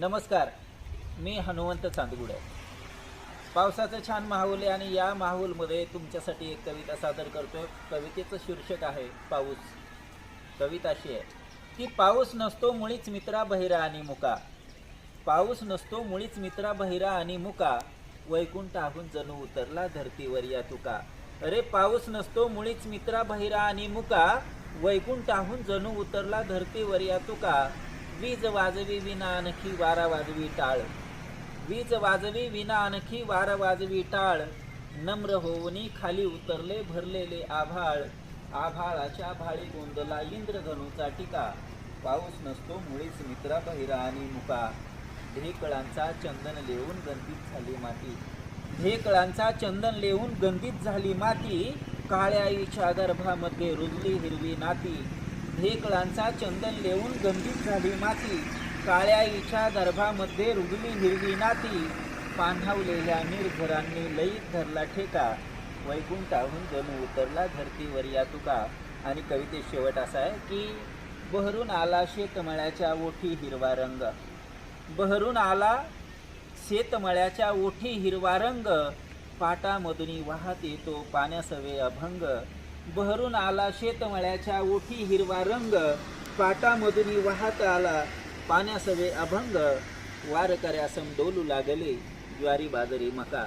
नमस्कार, मी हनुमंत चांदगुडे। पावसाचा छान माहोल आहे आणि या माहोलमध्ये तुमच्यासाठी एक कविता सादर करतो। कवितेचं शीर्षक आहे पाऊस। कविता अशी आहे की पाऊस नसतो मुळीच मित्रा बहिरा आणि मुका, पाऊस नसतो मुळीच मित्रा बहिरा आणि मुका, वैकुंठाहून जणू उतरला धरतीवर या तुका। अरे पाऊस नसतो मुळीच मित्रा बहिरा आणि मुका, वैकुंठाहून जणू उतरला धरतीवर या तुका। वीज वाजवी विना आणखी वारा वाजवी टाळ, वीज वाजवी विना आणखी वारा वाजवी टाळ, नम्र होऊनी खाली उतरले भरलेले आभाळ, आभाळाच्या भाळी गोंदला इंद्रधनुचा टीका। पाऊस नसतो मुळीच मित्रा बहिरा आणि मुका, ढेकळांचा चंदन लेवून गंधीत झाली माती, ढेकळांचा चंदन लेवून गंधीत झाली माती, काळ्या आईच्या गर्भामध्ये रुजली हिरवी नाती, ढेकळांचा चंदन लेवून गंधीत झाली माती, काळ्या आईच्या गर्भामध्ये रुजली हिरवी नाती, पांढावलेल्या निर्झरांनी लईत धरला ठेका, वैकुंठाहून जणू उतरला धरतीवर या तुका। आणि कवितेत शेवट असा आहे की बहरून आला शेतमळ्याच्या ओठी हिरवा रंग, बहरून आला शेतमळ्याच्या ओठी हिरवा रंग, पाटामधून वाहत येतो पाण्यासवे अभंग, बहरून आला शेतमळ्याच्या ओठी हिरवा रंग, पाटामधून वाहत आला पाण्यासवे अभंग, वारकऱ्यासम डोलू लागले ज्वारी बाजरी मका,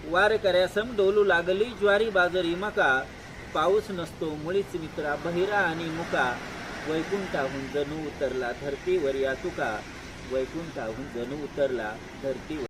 वारकऱ्यासम डोलू लागली ज्वारी बाजरी मका। पाऊस नसतो मुळीच मित्रा बहिरा आणि मुका, वैकुंठाहून जणू उतरला धरतीवर या तुका, वैकुंठाहून जणू उतरला धरतीवर।